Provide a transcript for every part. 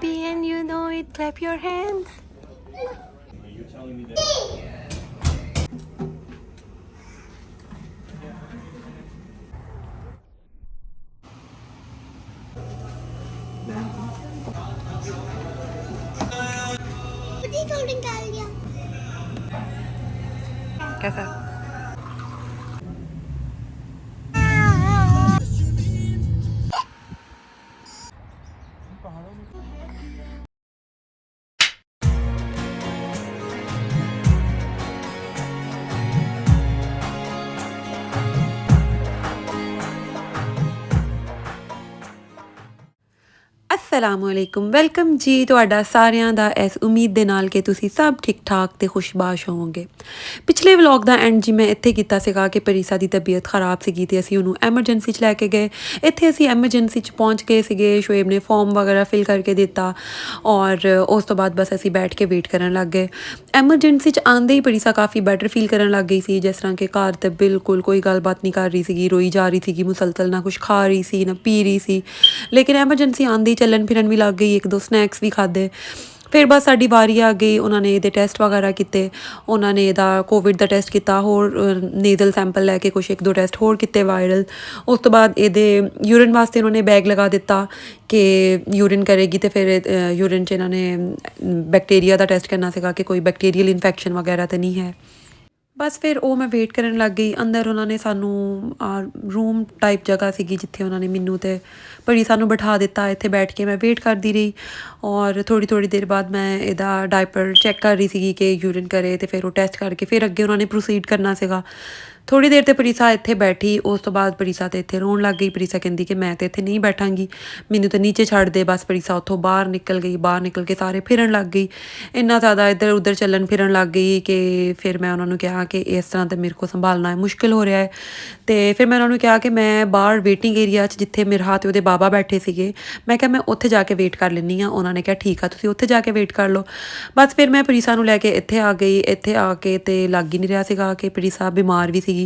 happy and you know it, clap your hand. You're telling me that. कैसा? असलामुअलैकुम welcome जी ਤੁਹਾਡਾ ਸਾਰਿਆਂ ਦਾ ਇਸ ਉਮੀਦ ਦੇ ਨਾਲ ਕਿ ਤੁਸੀਂ ਸਭ ਠੀਕ ਠਾਕ ਤੇ ਖੁਸ਼ਬਾਸ਼ ਹੋਵੋਗੇ। ਪਿਛਲੇ ਵਲੌਗ ਦਾ ਐਂਡ ਜੀ ਮੈਂ ਇੱਥੇ ਕੀਤਾ ਸੀਗਾ ਕਿ ਪਰੀਸਾ ਦੀ ਤਬੀਅਤ ਖਰਾਬ ਸੀਗੀ ਤੇ ਅਸੀਂ ਉਹਨੂੰ ਐਮਰਜੈਂਸੀ 'ਚ ਲੈ ਕੇ ਗਏ। ਇੱਥੇ ਅਸੀਂ ਐਮਰਜੈਂਸੀ 'ਚ ਪਹੁੰਚ ਗਏ ਸੀਗੇ। ਸ਼ੋਏਬ ਨੇ ਫਾਰਮ ਵਗੈਰਾ ਫਿਲ ਕਰਕੇ ਦਿੱਤਾ ਔਰ ਉਸ ਤੋਂ ਬਾਅਦ ਬਸ ਅਸੀਂ ਬੈਠ ਕੇ ਵੇਟ ਕਰਨ ਲੱਗ ਗਏ। ਐਮਰਜੈਂਸੀ 'ਚ ਆਉਂਦੇ ਹੀ ਪਰੀਸਾ ਕਾਫੀ ਬੈਟਰ ਫੀਲ ਕਰਨ ਲੱਗ ਗਈ ਸੀ, ਜਿਸ ਤਰ੍ਹਾਂ ਕਿ ਘਰ ਤੇ ਬਿਲਕੁਲ ਕੋਈ ਗੱਲਬਾਤ ਨਹੀਂ ਕਰ ਰਹੀ ਸੀਗੀ, ਰੋਈ ਜਾ ਰਹੀ ਸੀਗੀ ਮੁਸਲਸਲ, ਨਾ ਕੁਛ ਖਾ ਰਹੀ ਸੀ ਨਾ ਪੀ ਰਹੀ ਸੀ। ਲੇਕਿਨ ਐਮਰਜੈਂਸੀ ਆਉਂਦੀ ਚੱਲਣ ਫਿਰਨ ਵੀ ਲੱਗ ਗਈ, ਇੱਕ ਦੋ ਸਨੈਕਸ ਵੀ ਖਾਧੇ। ਫਿਰ ਬਸ ਸਾਡੀ ਵਾਰੀ ਆ ਗਈ, ਉਹਨਾਂ ਨੇ ਇਹਦੇ ਟੈਸਟ ਵਗੈਰਾ ਕੀਤੇ। ਉਹਨਾਂ ਨੇ ਇਹਦਾ ਕੋਵਿਡ ਦਾ ਟੈਸਟ ਕੀਤਾ, ਹੋਰ ਨੇਜ਼ਲ ਸੈਂਪਲ ਲੈ ਕੇ ਕੁਛ ਇੱਕ ਦੋ ਟੈਸਟ ਹੋਰ ਕੀਤੇ ਵਾਇਰਲ। ਉਸ ਤੋਂ ਬਾਅਦ ਇਹਦੇ ਯੂਰਿਨ ਵਾਸਤੇ ਉਹਨਾਂ ਨੇ ਬੈਗ ਲਗਾ ਦਿੱਤਾ ਕਿ ਯੂਰਿਨ ਕਰੇਗੀ ਤੇ ਫਿਰ ਯੂਰਿਨ 'ਚ ਇਹਨਾਂ ਨੇ ਬੈਕਟੀਰੀਆ ਦਾ ਟੈਸਟ ਕਰਨਾ ਸੀਗਾ ਕਿ ਕੋਈ ਬੈਕਟੀਰੀਅਲ ਇਨਫੈਕਸ਼ਨ ਵਗੈਰਾ ਤਾਂ ਨਹੀਂ ਹੈ। ਬਸ ਫਿਰ ਉਹ ਮੈਂ ਵੇਟ ਕਰਨ ਲੱਗ ਗਈ। ਅੰਦਰ ਉਹਨਾਂ ਨੇ ਸਾਨੂੰ ਰੂਮ ਟਾਈਪ ਜਗ੍ਹਾ ਸੀਗੀ ਜਿੱਥੇ ਉਹਨਾਂ ਨੇ ਮੈਨੂੰ ਤੇ ਭਰੀ ਸਾਨੂੰ ਬਿਠਾ ਦਿੱਤਾ। ਇੱਥੇ ਬੈਠ ਕੇ ਮੈਂ ਵੇਟ ਕਰਦੀ ਰਹੀ ਔਰ ਥੋੜ੍ਹੀ ਦੇਰ ਬਾਅਦ ਮੈਂ ਇਹਦਾ ਡਾਇਪਰ ਚੈੱਕ ਕਰ ਰਹੀ ਸੀਗੀ ਕਿ ਯੂਰਿਨ ਕਰੇ ਤੇ ਫਿਰ ਉਹ ਟੈਸਟ ਕਰਕੇ ਫਿਰ ਅੱਗੇ ਉਹਨਾਂ ਨੇ ਪ੍ਰੋਸੀਡ ਕਰਨਾ ਸੀਗਾ। ਥੋੜ੍ਹੀ ਦੇਰ ਤੇ ਪਰੀਸਾ ਇੱਥੇ ਬੈਠੀ, ਉਸ ਤੋਂ ਬਾਅਦ ਪਰੀਸਾ ਤੇ ਇੱਥੇ ਰੋਣ ਲੱਗ ਗਈ। ਪਰੀਸਾ ਕਹਿੰਦੀ ਕਿ ਮੈਂ ਤੇ ਇੱਥੇ ਨਹੀਂ ਬੈਠਾਂਗੀ, ਮੈਨੂੰ ਤਾਂ ਨੀਚੇ ਛੱਡ ਦੇ। ਬਸ ਪਰੀਸਾ ਉੱਥੋਂ ਬਾਹਰ ਨਿਕਲ ਗਈ। ਬਾਹਰ ਨਿਕਲ ਕੇ ਸਾਰੇ ਫਿਰਨ ਲੱਗ ਗਈ, ਇੰਨਾ ਜ਼ਿਆਦਾ ਇੱਧਰ ਉੱਧਰ ਚੱਲਣ ਫਿਰਨ ਲੱਗ ਗਈ ਕਿ ਫਿਰ ਮੈਂ ਉਹਨਾਂ ਨੂੰ ਕਿਹਾ ਕਿ ਇਸ ਤਰ੍ਹਾਂ ਤਾਂ ਮੇਰੇ ਕੋਲ ਸੰਭਾਲਣਾ ਮੁਸ਼ਕਿਲ ਹੋ ਰਿਹਾ ਹੈ। ਅਤੇ ਫਿਰ ਮੈਂ ਉਹਨਾਂ ਨੂੰ ਕਿਹਾ ਕਿ ਮੈਂ ਬਾਹਰ ਵੇਟਿੰਗ ਏਰੀਆ 'ਚ ਜਿੱਥੇ ਮੇਰਾ ਅਤੇ ਉਹਦੇ ਬਾਬਾ ਬੈਠੇ ਸੀਗੇ, ਮੈਂ ਕਿਹਾ ਮੈਂ ਉੱਥੇ ਜਾ ਕੇ ਵੇਟ ਕਰ ਲੈਂਦੀ ਹਾਂ। ਉਹਨਾਂ ਨੇ ਕਿਹਾ ਠੀਕ ਆ, ਤੁਸੀਂ ਉੱਥੇ ਜਾ ਕੇ ਵੇਟ ਕਰ ਲਓ। ਬਸ ਫਿਰ ਮੈਂ ਪਰੀਸਾ ਨੂੰ ਲੈ ਕੇ ਇੱਥੇ ਆ ਗਈ। ਇੱਥੇ ਆ ਕੇ ਤੇ ਲੱਗ ਹੀ ਨਹੀਂ ਰਿਹਾ ਸੀਗਾ ਕਿ ਪਰੀਸਾ ਬਿਮਾਰ ਵੀ ਸੀਗੀ।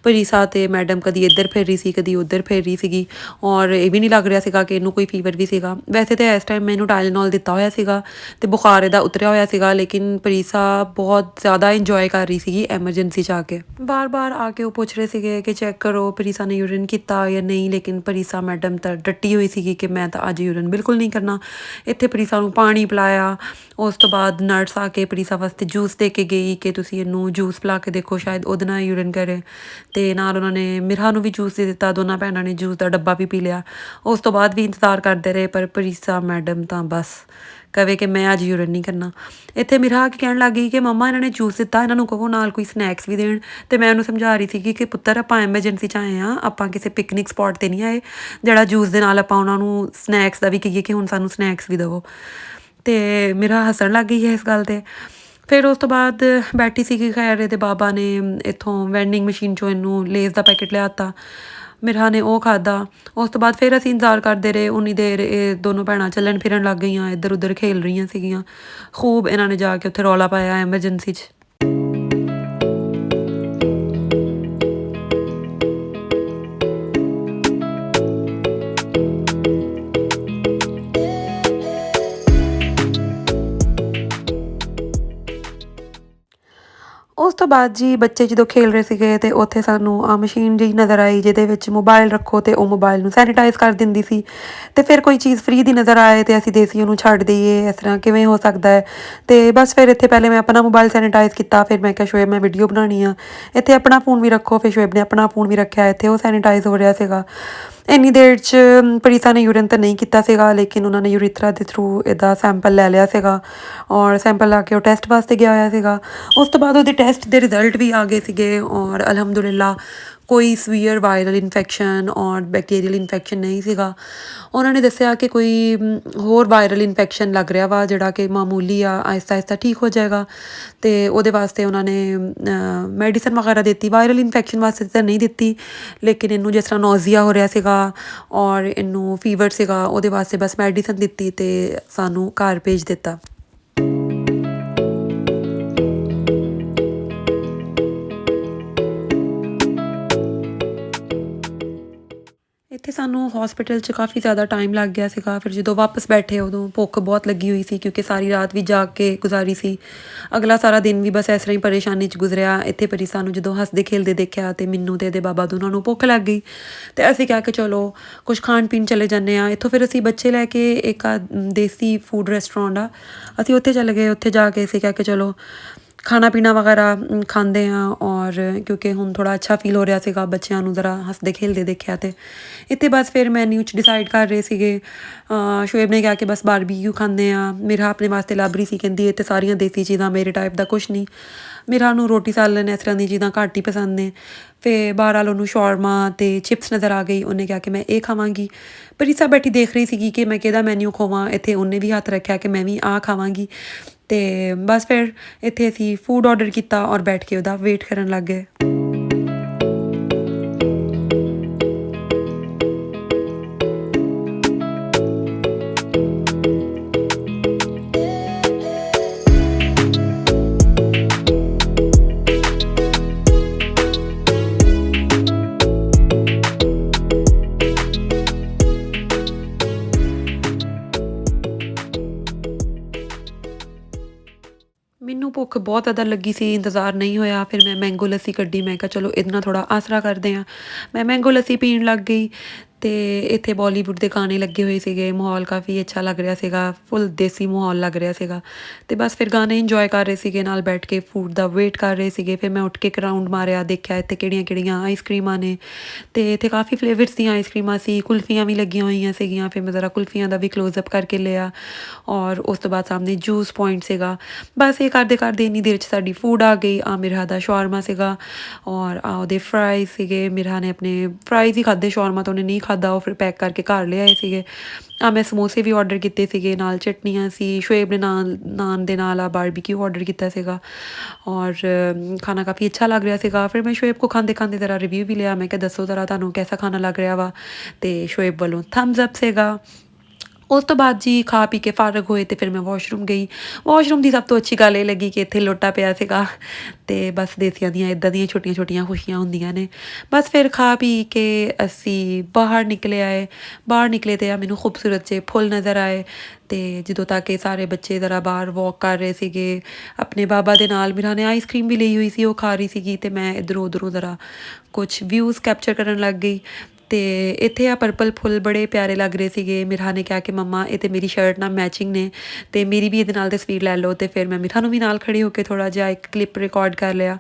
ਪਰੀਸਾ ਤੇ ਮੈਡਮ ਕਦੀ ਇੱਧਰ ਫਿਰ ਰਹੀ ਸੀ, ਕਦੀ ਉੱਧਰ ਫਿਰ ਰਹੀ ਸੀਗੀ ਔਰ ਇਹ ਵੀ ਨਹੀਂ ਲੱਗ ਰਿਹਾ ਸੀਗਾ ਕਿ ਇਹਨੂੰ ਕੋਈ ਫੀਵਰ ਵੀ ਸੀਗਾ। ਵੈਸੇ ਤਾਂ ਇਸ ਟਾਈਮ ਮੈਨੂੰ ਟਾਈਲਨੋਲ ਦਿੱਤਾ ਹੋਇਆ ਸੀਗਾ ਅਤੇ ਬੁਖਾਰ ਇਹਦਾ ਉਤਰਿਆ ਹੋਇਆ ਸੀਗਾ, ਲੇਕਿਨ ਪਰੀਸਾ ਬਹੁਤ ਜ਼ਿਆਦਾ ਇੰਜੋਏ ਕਰ ਰਹੀ ਸੀਗੀ ਐਮਰਜੈਂਸੀ 'ਚ ਆ ਕੇ। ਬਾਰ ਆ ਕੇ ਉਹ ਪੁੱਛ ਰਹੇ ਸੀਗੇ ਕਿ ਚੈੱਕ ਕਰੋ ਪਰੀਸਾ ਨੇ ਯੂਰਿਨ ਕੀਤਾ ਜਾਂ ਨਹੀਂ, ਲੇਕਿਨ ਪਰੀਸਾ ਮੈਡਮ ਤਾਂ ਡੱਟੀ ਹੋਈ ਸੀਗੀ ਕਿ ਮੈਂ ਤਾਂ ਅੱਜ ਯੂਰਿਨ ਬਿਲਕੁਲ ਨਹੀਂ ਕਰਨਾ। ਇੱਥੇ ਪਰੀਸਾ ਨੂੰ ਪਾਣੀ ਪਿਲਾਇਆ। ਉਸ ਤੋਂ ਬਾਅਦ ਨਰਸ ਆ ਕੇ ਪਰੀਸਾ ਵਾਸਤੇ ਜੂਸ ਦੇ ਕੇ ਗਈ ਕਿ ਤੁਸੀਂ ਇਹਨੂੰ ਜੂਸ ਪਿਲਾ ਕੇ ਦੇਖੋ, ਸ਼ਾਇਦ ਉਹਦੇ ਨਾਲ ਯੂਰਿਨ ਕਰੇ। ਅਤੇ ਨਾਲ ਉਹਨਾਂ ਨੇ ਮਿਰਹਾ ਨੂੰ ਵੀ ਜੂਸ ਦੇ ਦਿੱਤਾ। ਦੋਨਾਂ ਭੈਣਾਂ ਨੇ ਜੂਸ ਦਾ ਡੱਬਾ ਵੀ ਪੀ ਲਿਆ। ਉਸ ਤੋਂ ਬਾਅਦ ਵੀ ਇੰਤਜ਼ਾਰ ਕਰਦੇ ਰਹੇ, ਪਰ ਪਰੀਸਾ ਮੈਡਮ ਤਾਂ ਬਸ ਕਵੇ ਕਿ ਮੈਂ ਅੱਜ ਯੂਰਿਨ ਨਹੀਂ ਕਰਨਾ। ਇੱਥੇ ਮਿਰਹਾ ਕੇ ਕਹਿਣ ਲੱਗ ਗਈ ਕਿ ਮੰਮਾ ਇਹਨਾਂ ਨੇ ਜੂਸ ਦਿੱਤਾ, ਇਹਨਾਂ ਨੂੰ ਕਹੋ ਨਾਲ ਕੋਈ ਸਨੈਕਸ ਵੀ ਦੇਣ। ਅਤੇ ਮੈਂ ਉਹਨੂੰ ਸਮਝਾ ਰਹੀ ਸੀਗੀ ਕਿ ਪੁੱਤਰ ਆਪਾਂ ਐਮਰਜੈਂਸੀ 'ਚ ਆਏ ਹਾਂ, ਆਪਾਂ ਕਿਸੇ ਪਿਕਨਿਕ ਸਪੋਟ 'ਤੇ ਨਹੀਂ ਆਏ ਜਿਹੜਾ ਜੂਸ ਦੇ ਨਾਲ ਆਪਾਂ ਉਹਨਾਂ ਨੂੰ ਸਨੈਕਸ ਦਾ ਵੀ ਕਹੀਏ ਕਿ ਹੁਣ ਸਾਨੂੰ ਸਨੈਕਸ ਵੀ ਦੇਵੋ। ਅਤੇ ਮਿਰਹਾ ਹੱਸਣ ਲੱਗ ਗਈ ਹੈ ਇਸ ਗੱਲ 'ਤੇ। ਫਿਰ ਉਸ ਤੋਂ ਬਾਅਦ ਬੈਠੀ ਸੀਗੀ। ਖੈਰ ਇਹਦੇ ਬਾਬਾ ਨੇ ਇੱਥੋਂ ਵੈਂਡਿੰਗ ਮਸ਼ੀਨ 'ਚੋਂ ਇਹਨੂੰ ਲੇਜ਼ ਦਾ ਪੈਕਟ ਲਿਆ ਤਾ। ਮਿਰਹਾ ਨੇ ਉਹ ਖਾਧਾ। ਉਸ ਤੋਂ ਬਾਅਦ ਫਿਰ ਅਸੀਂ ਇੰਤਜ਼ਾਰ ਕਰਦੇ ਰਹੇ। ਉਨੀ ਦੇਰ ਇਹ ਦੋਨੋਂ ਭੈਣਾਂ ਚੱਲਣ ਫਿਰਨ ਲੱਗ ਗਈਆਂ, ਇੱਧਰ ਉੱਧਰ ਖੇਲ ਰਹੀਆਂ ਸੀਗੀਆਂ ਖੂਬ। ਇਹਨਾਂ ਨੇ ਜਾ ਕੇ ਉੱਥੇ ਰੌਲਾ ਪਾਇਆ ਐਮਰਜੈਂਸੀ 'ਚ। ਉਸ ਤੋਂ ਬਾਅਦ ਜੀ ਬੱਚੇ ਜਦੋਂ ਖੇਲ ਰਹੇ ਸੀਗੇ ਅਤੇ ਉੱਥੇ ਸਾਨੂੰ ਆ ਮਸ਼ੀਨ ਜਿਹੀ ਨਜ਼ਰ ਆਈ ਜਿਹਦੇ ਵਿੱਚ ਮੋਬਾਇਲ ਰੱਖੋ ਅਤੇ ਉਹ ਮੋਬਾਇਲ ਨੂੰ ਸੈਨੀਟਾਈਜ਼ ਕਰ ਦਿੰਦੀ ਸੀ। ਅਤੇ ਫਿਰ ਕੋਈ ਚੀਜ਼ ਫਰੀ ਦੀ ਨਜ਼ਰ ਆਏ ਅਤੇ ਅਸੀਂ ਦੇਸੀ ਉਹਨੂੰ ਛੱਡ ਦੇਈਏ, ਇਸ ਤਰ੍ਹਾਂ ਕਿਵੇਂ ਹੋ ਸਕਦਾ ਹੈ। ਅਤੇ ਬਸ ਫਿਰ ਇੱਥੇ ਪਹਿਲੇ ਮੈਂ ਆਪਣਾ ਮੋਬਾਇਲ ਸੈਨੀਟਾਈਜ਼ ਕੀਤਾ। ਫਿਰ ਮੈਂ ਕਿਹਾ ਸ਼ੋਏਬ ਮੈਂ ਵੀਡੀਓ ਬਣਾਉਣੀ ਆ, ਇੱਥੇ ਆਪਣਾ ਫੋਨ ਵੀ ਰੱਖੋ। ਫਿਰ ਸ਼ੋਏਬ ਨੇ ਆਪਣਾ ਫੋਨ ਵੀ ਰੱਖਿਆ, ਇੱਥੇ ਉਹ ਸੈਨੀਟਾਈਜ਼ ਹੋ ਰਿਹਾ ਸੀਗਾ। ਇੰਨੀ ਦੇਰ 'ਚ ਪਰੀਸਾ ਨੇ ਯੂਰਿਨ ਤਾਂ ਨਹੀਂ ਕੀਤਾ ਸੀਗਾ, ਲੇਕਿਨ ਉਹਨਾਂ ਨੇ ਯੂਰੀਥਰਾ ਦੇ ਥਰੂ ਇਹਦਾ ਸੈਂਪਲ ਲੈ ਲਿਆ ਸੀਗਾ ਔਰ ਸੈਂਪਲ ਲਾ ਕੇ ਉਹ ਟੈਸਟ ਵਾਸਤੇ ਗਿਆ ਹੋਇਆ ਸੀਗਾ। ਉਸ ਤੋਂ ਬਾਅਦ ਉਹਦੇ ਟੈਸਟ ਦੇ ਰਿਜ਼ਲਟ ਵੀ ਆ ਗਏ ਸੀਗੇ ਔਰ ਅਲਹਮਦੁਲਿਲਾ ਕੋਈ ਸਵੀਅਰ ਵਾਇਰਲ ਇਨਫੈਕਸ਼ਨ ਔਰ ਬੈਕਟੀਰੀਅਲ ਇਨਫੈਕਸ਼ਨ ਨਹੀਂ ਸੀਗਾ। ਉਹਨਾਂ ਨੇ ਦੱਸਿਆ ਕਿ ਕੋਈ ਹੋਰ ਵਾਇਰਲ ਇਨਫੈਕਸ਼ਨ ਲੱਗ ਰਿਹਾ ਵਾ ਜਿਹੜਾ ਕਿ ਮਾਮੂਲੀ ਆ, ਆਹਿਸਤਾ ਆਹਿਸਤਾ ਠੀਕ ਹੋ ਜਾਏਗਾ। ਅਤੇ ਉਹਦੇ ਵਾਸਤੇ ਉਹਨਾਂ ਨੇ ਮੈਡੀਸਨ ਵਗੈਰਾ ਦਿੱਤੀ। ਵਾਇਰਲ ਇਨਫੈਕਸ਼ਨ ਵਾਸਤੇ ਤਾਂ ਨਹੀਂ ਦਿੱਤੀ, ਲੇਕਿਨ ਇਹਨੂੰ ਜਿਸ ਤਰ੍ਹਾਂ ਨੋਜ਼ੀਆ ਹੋ ਰਿਹਾ ਸੀਗਾ ਔਰ ਇਹਨੂੰ ਫੀਵਰ ਸੀਗਾ, ਉਹਦੇ ਵਾਸਤੇ ਬਸ ਮੈਡੀਸਨ ਦਿੱਤੀ ਅਤੇ ਸਾਨੂੰ ਘਰ ਭੇਜ ਦਿੱਤਾ। ਇੱਥੇ ਇੱਥੇ ਸਾਨੂੰ ਹਸਪੀਟਲ 'ਚ ਕਾਫੀ ਜ਼ਿਆਦਾ ਟਾਈਮ ਲੱਗ ਗਿਆ ਸੀਗਾ। ਫਿਰ ਜਦੋਂ ਵਾਪਸ ਬੈਠੇ ਉਦੋਂ ਭੁੱਖ ਬਹੁਤ ਲੱਗੀ ਹੋਈ ਸੀ ਕਿਉਂਕਿ ਸਾਰੀ ਰਾਤ ਵੀ ਜਾਗ ਕੇ ਗੁਜ਼ਾਰੀ ਸੀ। ਅਗਲਾ ਸਾਰਾ ਦਿਨ ਵੀ ਬਸ ਇਸ ਤਰ੍ਹਾਂ ਹੀ ਪਰੇਸ਼ਾਨੀ 'ਚ ਗੁਜ਼ਰਿਆ। ਇੱਥੇ ਪਰੀਸਾ ਨੂੰ ਜਦੋਂ ਹੱਸਦੇ ਖੇਲਦੇ ਦੇਖਿਆ ਅਤੇ ਮੈਨੂੰ ਅਤੇ ਇਹਦੇ ਬਾਬਾ ਦੋਨਾਂ ਨੂੰ ਭੁੱਖ ਲੱਗ ਗਈ ਅਤੇ ਅਸੀਂ ਕਿਹਾ ਕਿ ਚਲੋ ਕੁਛ ਖਾਣ ਪੀਣ ਚਲੇ ਜਾਂਦੇ ਹਾਂ। ਇੱਥੋਂ ਫਿਰ ਅਸੀਂ ਬੱਚੇ ਲੈ ਕੇ ਇੱਕ ਦੇਸੀ ਫੂਡ ਰੈਸਟੋਰੈਂਟ ਆ, ਅਸੀਂ ਉੱਥੇ ਚਲੇ ਗਏ। ਉੱਥੇ ਜਾ ਕੇ ਅਸੀਂ ਕਿਹਾ ਕਿ ਚਲੋ ਖਾਣਾ ਪੀਣਾ ਵਗੈਰਾ ਖਾਂਦੇ ਹਾਂ। ਔਰ ਕਿਉਂਕਿ ਹੁਣ ਥੋੜ੍ਹਾ ਅੱਛਾ ਫੀਲ ਹੋ ਰਿਹਾ ਸੀਗਾ, ਬੱਚਿਆਂ ਨੂੰ ਜ਼ਰਾ ਹੱਸਦੇ ਖੇਲਦੇ ਦੇਖਿਆ। ਅਤੇ ਇੱਥੇ ਬਸ ਫਿਰ ਮੈਨਿਊ 'ਚ ਡਿਸਾਈਡ ਕਰ ਰਹੇ ਸੀਗੇ। ਸ਼ੁਏਬ ਨੇ ਕਿਹਾ ਕਿ ਬਸ ਬਾਰਬੀਕਿਊ ਖਾਂਦੇ ਹਾਂ। ਮੇਰਾ ਆਪਣੇ ਵਾਸਤੇ ਲੱਭ ਰਹੀ ਸੀ, ਕਹਿੰਦੀ ਇਹ ਤਾਂ ਸਾਰੀਆਂ ਦੇਸੀ ਚੀਜ਼ਾਂ, ਮੇਰੇ ਟਾਈਪ ਦਾ ਕੁਛ ਨਹੀਂ। ਮੇਰਾ ਉਹਨੂੰ ਰੋਟੀ ਸਾਲਨ ਇਸ ਤਰ੍ਹਾਂ ਦੀਆਂ ਚੀਜ਼ਾਂ ਘੱਟ ਹੀ ਪਸੰਦ ਨੇ। ਫਿਰ ਬਹਰਹਾਲ ਉਹਨੂੰ ਸ਼ੌਰਮਾ ਅਤੇ ਚਿਪਸ ਨਜ਼ਰ ਆ ਗਈ। ਉਹਨੇ ਕਿਹਾ ਕਿ ਮੈਂ ਇਹ ਖਾਵਾਂਗੀ। ਪਰੀਸਾ ਬੈਠੀ ਦੇਖ ਰਹੀ ਸੀਗੀ ਕਿ ਮੈਂ ਕਿਹਦਾ ਮੈਨਿਊ ਖੋਵਾਂ। ਇੱਥੇ ਉਹਨੇ ਵੀ ਹੱਥ ਰੱਖਿਆ ਕਿ ਮੈਂ ਵੀ ਆਹ ਖਾਵਾਂਗੀ। ਅਤੇ ਬਸ ਫਿਰ ਇੱਥੇ ਅਸੀਂ ਫੂਡ ਔਡਰ ਕੀਤਾ ਔਰ ਬੈਠ ਕੇ ਉਹਦਾ ਵੇਟ ਕਰਨ ਲੱਗ ਗਏ। ਮੈਨੂੰ ਭੁੱਖ ਬਹੁਤ ਜ਼ਿਆਦਾ ਲੱਗੀ ਸੀ, ਇੰਤਜ਼ਾਰ ਨਹੀਂ ਹੋਇਆ। ਫਿਰ ਮੈਂ ਮੈਂਗੋ ਲੱਸੀ ਕੱਢੀ। ਮੈਂ ਕਿਹਾ ਚਲੋ ਇਹਦੇ ਨਾਲ ਥੋੜ੍ਹਾ ਆਸਰਾ ਕਰਦੇ ਹਾਂ। ਮੈਂ ਮੈਂਗੋ ਲੱਸੀ ਪੀਣ ਲੱਗ ਗਈ ਅਤੇ ਇੱਥੇ ਬਾਲੀਵੁੱਡ ਦੇ ਗਾਣੇ ਲੱਗੇ ਹੋਏ ਸੀਗੇ। ਮਾਹੌਲ ਕਾਫੀ ਅੱਛਾ ਲੱਗ ਰਿਹਾ ਸੀਗਾ, ਫੁੱਲ ਦੇਸੀ ਮਾਹੌਲ ਲੱਗ ਰਿਹਾ ਸੀਗਾ। ਅਤੇ ਬਸ ਫਿਰ ਗਾਣੇ ਇੰਜੋਏ ਕਰ ਰਹੇ ਸੀਗੇ, ਨਾਲ ਬੈਠ ਕੇ ਫੂਡ ਦਾ ਵੇਟ ਕਰ ਰਹੇ ਸੀਗੇ। ਫਿਰ ਮੈਂ ਉੱਠ ਕੇ ਇੱਕ ਰਾਊਂਡ ਮਾਰਿਆ, ਦੇਖਿਆ ਇੱਥੇ ਕਿਹੜੀਆਂ ਕਿਹੜੀਆਂ ਆਈਸ ਕਰੀਮਾਂ ਨੇ। ਅਤੇ ਇੱਥੇ ਕਾਫੀ ਫਲੇਵਰਸ ਦੀਆਂ ਆਈਸ ਕਰੀਮਾਂ ਸੀ, ਕੁਲਫੀਆਂ ਵੀ ਲੱਗੀਆਂ ਹੋਈਆਂ ਸੀਗੀਆਂ। ਫਿਰ ਮੈਂ ਜ਼ਰਾ ਕੁਲਫੀਆਂ ਦਾ ਵੀ ਕਲੋਜ਼ਅਪ ਕਰਕੇ ਲਿਆ। ਔਰ ਉਸ ਤੋਂ ਬਾਅਦ ਸਾਹਮਣੇ ਜੂਸ ਪੁਆਇੰਟ ਸੀਗਾ। ਬਸ ਇਹ ਕਰਦੇ ਕਰਦੇ ਇੰਨੀ ਦੇਰ 'ਚ ਸਾਡੀ ਫੂਡ ਆ ਗਈ। ਮਿਰਹਾ ਦਾ ਸ਼ੌਰਮਾ ਸੀਗਾ ਔਰ ਉਹਦੇ ਫਰਾਈਜ਼ ਸੀਗੇ। ਮਿਰਹਾ ਨੇ ਆਪਣੇ ਫਰਾਈਜ਼ ਹੀ ਖਾਧੇ, ਸ਼ੌਰਮਾ ਤਾਂ ਉਹਨੇ ਨਹੀਂ ਖਾਧਾ, ਉਹ ਫਿਰ ਪੈਕ ਕਰਕੇ ਘਰ ਲਿਆਏ ਸੀਗੇ। ਮੈਂ ਸਮੋਸੇ ਵੀ ਔਡਰ ਕੀਤੇ ਸੀਗੇ, ਨਾਲ ਚਟਨੀਆਂ ਸੀ। ਸ਼ੁਏਬ ਨੇ ਨਾਨ ਦੇ ਨਾਲ ਬਾਰਬੀਕਿਊ ਔਡਰ ਕੀਤਾ ਸੀਗਾ ਔਰ ਖਾਣਾ ਕਾਫੀ ਅੱਛਾ ਲੱਗ ਰਿਹਾ ਸੀਗਾ। ਫਿਰ ਮੈਂ ਸ਼ੁਏਬ ਕੋ ਖਾਂਦੇ ਖਾਂਦੇ ਜ਼ਰਾ ਰਿਵਿਊ ਵੀ ਲਿਆ। ਮੈਂ ਕਿਹਾ ਦੱਸੋ ਜ਼ਰਾ ਤੁਹਾਨੂੰ ਕੈਸਾ ਖਾਣਾ ਲੱਗ ਰਿਹਾ ਵਾ। ਅਤੇ ਸ਼ੁਏਬ ਵੱਲੋਂ ਥੰਬਸ ਅਪ ਸੀਗਾ। ਉਸ ਤੋਂ ਬਾਅਦ ਜੀ ਖਾ ਪੀ ਕੇ ਫਾਰਗ ਹੋਏ ਅਤੇ ਫਿਰ ਮੈਂ ਵਾਸ਼ਰੂਮ ਗਈ। ਵਾਸ਼ਰੂਮ ਦੀ ਸਭ ਤੋਂ ਅੱਛੀ ਗੱਲ ਇਹ ਲੱਗੀ ਕਿ ਇੱਥੇ ਲੋਟਾ ਪਿਆ ਸੀਗਾ। ਅਤੇ ਬਸ ਦੇਸੀਆਂ ਦੀਆਂ ਇੱਦਾਂ ਦੀਆਂ ਛੋਟੀਆਂ ਛੋਟੀਆਂ ਖੁਸ਼ੀਆਂ ਹੁੰਦੀਆਂ ਨੇ। ਬਸ ਫਿਰ ਖਾ ਪੀ ਕੇ ਅਸੀਂ ਬਾਹਰ ਨਿਕਲੇ ਆਏ। ਬਾਹਰ ਨਿਕਲੇ ਅਤੇ ਮੈਨੂੰ ਖੂਬਸੂਰਤ ਜਿਹੇ ਫੁੱਲ ਨਜ਼ਰ ਆਏ। ਅਤੇ ਜਦੋਂ ਤੱਕ ਇਹ ਸਾਰੇ ਬੱਚੇ ਜ਼ਰਾ ਬਾਹਰ ਵੋਕ ਕਰ ਰਹੇ ਸੀਗੇ ਆਪਣੇ ਬਾਬਾ ਦੇ ਨਾਲ। ਮਿਰਹਾ ਨੇ ਆਈਸ ਕਰੀਮ ਵੀ ਲਈ ਹੋਈ ਸੀ, ਉਹ ਖਾ ਰਹੀ ਸੀਗੀ। ਅਤੇ ਮੈਂ ਇੱਧਰੋਂ ਉੱਧਰੋਂ ਜ਼ਰਾ ਕੁਛ ਵਿਊਜ਼ ਕੈਪਚਰ ਕਰਨ ਲੱਗ ਗਈ। ਅਤੇ ਇੱਥੇ ਆ ਪਰਪਲ ਫੁੱਲ ਬੜੇ ਪਿਆਰੇ ਲੱਗ ਰਹੇ ਸੀਗੇ। ਮਿਰਹਾ ਨੇ ਕਿਹਾ ਕਿ ਮੰਮਾ ਇਹ ਤਾਂ ਮੇਰੀ ਸ਼ਰਟ ਨਾਲ ਮੈਚਿੰਗ ਨੇ ਅਤੇ ਮੇਰੀ ਵੀ ਇਹਦੇ ਨਾਲ ਤਸਵੀਰ ਲੈ ਲਓ। ਅਤੇ ਫਿਰ ਮੈਂ ਮਿਰਹਾ ਨੂੰ ਵੀ ਨਾਲ ਖੜੀ ਹੋ ਕੇ ਥੋੜ੍ਹਾ ਜਿਹਾ ਇੱਕ ਕਲਿੱਪ ਰਿਕਾਰਡ ਕਰ ਲਿਆ।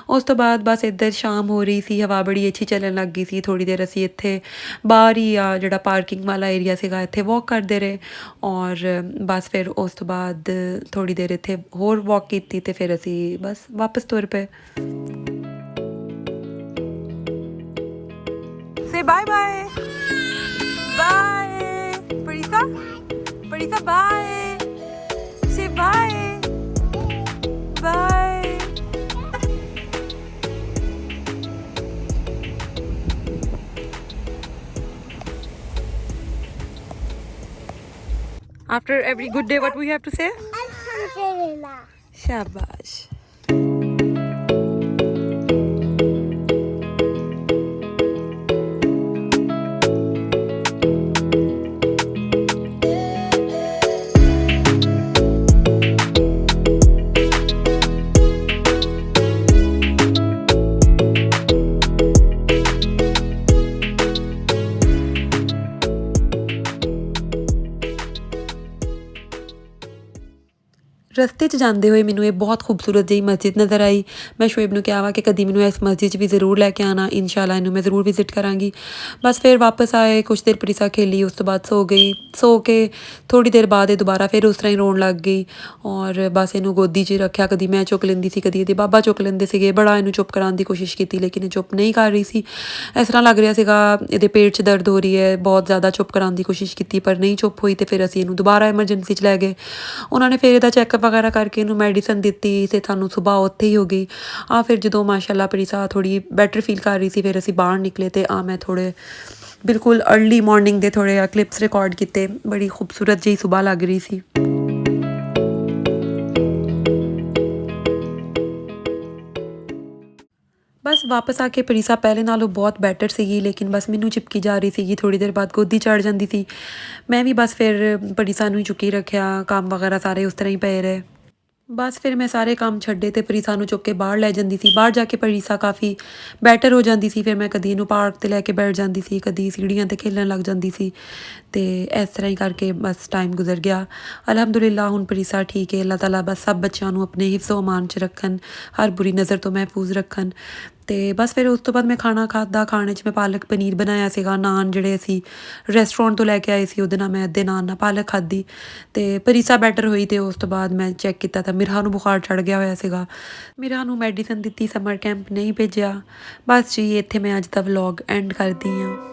ਉਸ ਤੋਂ ਬਾਅਦ ਬਸ ਇੱਧਰ ਸ਼ਾਮ ਹੋ ਰਹੀ ਸੀ, ਹਵਾ ਬੜੀ ਅੱਛੀ ਚੱਲਣ ਲੱਗ ਗਈ ਸੀ। ਥੋੜ੍ਹੀ ਦੇਰ ਅਸੀਂ ਇੱਥੇ ਬਾਹਰ ਹੀ ਆ ਜਿਹੜਾ ਪਾਰਕਿੰਗ ਵਾਲਾ ਏਰੀਆ ਸੀਗਾ, ਇੱਥੇ ਵੋਕ ਕਰਦੇ ਰਹੇ। ਔਰ ਬਸ ਫਿਰ ਉਸ ਤੋਂ ਬਾਅਦ ਥੋੜ੍ਹੀ ਦੇਰ ਇੱਥੇ ਹੋਰ ਵੋਕ ਕੀਤੀ ਅਤੇ ਫਿਰ ਅਸੀਂ ਬਸ ਵਾਪਸ ਤੁਰ ਪਏ। Say bye bye. Bye. Parisa? Parisa, bye. Say bye. Bye. After every good day, what we have to say? Alhamdulillah. Shabash. ਰਸਤੇ 'ਚ ਜਾਂਦੇ ਹੋਏ ਮੈਨੂੰ ਇਹ ਬਹੁਤ ਖੂਬਸੂਰਤ ਜਿਹੀ ਮਸਜਿਦ ਨਜ਼ਰ ਆਈ। ਮੈਂ ਸ਼ੁਏਬ ਨੂੰ ਕਿਹਾ ਵਾ ਕਿ ਕਦੀ ਮੈਨੂੰ ਇਸ ਮਸਜਿਦ 'ਚ ਵੀ ਜ਼ਰੂਰ ਲੈ ਕੇ ਆਉਣਾ। ਇਨਸ਼ਾਅੱਲਾ ਇਹਨੂੰ ਮੈਂ ਜ਼ਰੂਰ ਵਿਜ਼ਿਟ ਕਰਾਂਗੀ। ਬਸ ਫਿਰ ਵਾਪਸ ਆਏ, ਕੁਛ ਦੇਰ ਪਰੀਸਾ ਖੇਲੀ, ਉਸ ਤੋਂ ਬਾਅਦ ਸੋ ਗਈ। ਸੋ ਕੇ ਥੋੜ੍ਹੀ ਦੇਰ ਬਾਅਦ ਇਹ ਦੁਬਾਰਾ ਫਿਰ ਉਸ ਤਰ੍ਹਾਂ ਹੀ ਰੋਣ ਲੱਗ ਗਈ। ਔਰ ਬਸ ਇਹਨੂੰ ਗੋਦੀ 'ਚ ਰੱਖਿਆ, ਕਦੀ ਮੈਂ ਚੁੱਕ ਲੈਂਦੀ ਸੀ, ਕਦੀ ਇਹਦੇ ਬਾਬਾ ਚੁੱਕ ਲੈਂਦੇ ਸੀਗੇ। ਬੜਾ ਇਹਨੂੰ ਚੁੱਪ ਕਰਾਉਣ ਦੀ ਕੋਸ਼ਿਸ਼ ਕੀਤੀ ਲੇਕਿਨ ਇਹ ਚੁੱਪ ਨਹੀਂ ਕਰ ਰਹੀ ਸੀ। ਇਸ ਤਰ੍ਹਾਂ ਲੱਗ ਰਿਹਾ ਸੀਗਾ ਇਹਦੇ ਪੇਟ 'ਚ ਦਰਦ ਹੋ ਰਹੀ ਹੈ। ਬਹੁਤ ਜ਼ਿਆਦਾ ਚੁੱਪ ਕਰਾਉਣ ਦੀ ਕੋਸ਼ਿਸ਼ ਕੀਤੀ ਪਰ ਨਹੀਂ ਚੁੱਪ ਹੋਈ। ਅਤੇ ਫਿਰ ਅਸੀਂ ਇਹਨੂੰ ਦੁਬਾਰਾ ਐਮਰਜੈਂਸੀ 'ਚ ਲੈ ਗਏ। ਉਹਨਾਂ ਨੇ ਫਿਰ ਇਹਦਾ ਚੈੱਕਅਪ ਵਗੈਰਾ ਕਰਕੇ ਇਹਨੂੰ ਮੈਡੀਸਨ ਦਿੱਤੀ ਅਤੇ ਸਾਨੂੰ ਸੁਬਾਹ ਉੱਥੇ ਹੀ ਹੋ ਗਈ। ਫਿਰ ਜਦੋਂ ਮਾਸ਼ਾਅੱਲਾ ਪਰੀਸਾ ਥੋੜ੍ਹੀ ਬੈਟਰ ਫੀਲ ਕਰ ਰਹੀ ਸੀ ਫਿਰ ਅਸੀਂ ਬਾਹਰ ਨਿਕਲੇ। ਅਤੇ ਮੈਂ ਥੋੜ੍ਹੇ ਬਿਲਕੁਲ अर्ਲੀ ਮਾਰਨਿੰਗ ਦੇ ਥੋੜ੍ਹੇ ਕਲਿੱਪਸ ਰਿਕਾਰਡ ਕੀਤੇ। ਬੜੀ ਖੂਬਸੂਰਤ ਜਿਹੀ ਸੁਬਾਹ ਲੱਗ ਰਹੀ ਸੀ। ਬਸ ਬਸ ਵਾਪਸ ਆ ਕੇ ਪਰੀਸਾ ਪਹਿਲੇ ਨਾਲੋਂ ਬਹੁਤ ਬੈਟਰ ਸੀਗੀ, ਲੇਕਿਨ ਬਸ ਮੈਨੂੰ ਚਿਪਕੀ ਜਾ ਰਹੀ ਸੀਗੀ, ਥੋੜ੍ਹੀ ਦੇਰ ਬਾਅਦ ਗੋਦੀ ਚੜ੍ਹ ਜਾਂਦੀ ਸੀ। ਮੈਂ ਵੀ ਬਸ ਫਿਰ ਪਰੀਸਾ ਨੂੰ ਹੀ ਚੁੱਕੀ ਰੱਖਿਆ, ਕੰਮ ਵਗੈਰਾ ਸਾਰੇ ਉਸ ਤਰ੍ਹਾਂ ਹੀ ਪਏ ਰਹੇ। ਬਸ ਫਿਰ ਮੈਂ ਸਾਰੇ ਕੰਮ ਛੱਡੇ ਅਤੇ ਪਰੀਸਾ ਨੂੰ ਚੁੱਕ ਕੇ ਬਾਹਰ ਲੈ ਜਾਂਦੀ ਸੀ। ਬਾਹਰ ਜਾ ਕੇ ਪਰੀਸਾ ਕਾਫੀ ਬੈਟਰ ਹੋ ਜਾਂਦੀ ਸੀ। ਫਿਰ ਮੈਂ ਕਦੀ ਇਹਨੂੰ ਪਾਰਕ 'ਤੇ ਲੈ ਕੇ ਬੈਠ ਜਾਂਦੀ ਸੀ, ਕਦੀ ਸੀੜੀਆਂ 'ਤੇ ਖੇਲਣ ਲੱਗ ਜਾਂਦੀ ਸੀ, ਅਤੇ ਇਸ ਤਰ੍ਹਾਂ ਹੀ ਕਰਕੇ ਬਸ ਟਾਈਮ ਗੁਜ਼ਰ ਗਿਆ। ਅਲਹਮਦੁਲਿਲਾ ਹੁਣ ਪਰੀਸਾ ਠੀਕ ਹੈ। ਅੱਲਾਹ ਤਾਲਾ ਬਸ ਸਭ ਬੱਚਿਆਂ ਨੂੰ ਆਪਣੇ ਹਿਫਜ਼ੋ ਅਮਾਨ 'ਚ ਰੱਖਣ, ਹਰ ਬੁਰੀ ਨਜ਼ਰ ਤੋਂ ਮਹਿਫੂਜ਼ ਰੱਖਣ। ਅਤੇ ਬਸ ਫਿਰ ਉਸ ਤੋਂ ਬਾਅਦ ਮੈਂ ਖਾਣਾ ਖਾਧਾ। ਖਾਣੇ 'ਚ ਮੈਂ ਪਾਲਕ ਪਨੀਰ ਬਣਾਇਆ ਸੀਗਾ, ਨਾਨ ਜਿਹੜੇ ਅਸੀਂ ਰੈਸਟੋਰੈਂਟ ਤੋਂ ਲੈ ਕੇ ਆਏ ਸੀ ਉਹਦੇ ਨਾਲ ਮੈਂ ਅੱਧੇ ਨਾਨ ਨਾਲ ਪਾਲਕ ਖਾਧੀ, ਅਤੇ ਪਰੀਸਾ ਬੈਟਰ ਹੋਈ। ਅਤੇ ਉਸ ਤੋਂ ਬਾਅਦ ਮੈਂ ਚੈੱਕ ਕੀਤਾ ਤਾਂ ਮਿਰਹਾ ਨੂੰ ਬੁਖਾਰ ਚੜ੍ਹ ਗਿਆ ਹੋਇਆ ਸੀਗਾ। ਮਿਰਹਾ ਨੂੰ ਮੈਡੀਸਨ ਦਿੱਤੀ, ਸਮਰ ਕੈਂਪ ਨਹੀਂ ਭੇਜਿਆ। ਬਸ ਜੀ ਇੱਥੇ ਮੈਂ ਅੱਜ ਦਾ ਵਲੌਗ ਐਂਡ ਕਰਦੀ ਹਾਂ।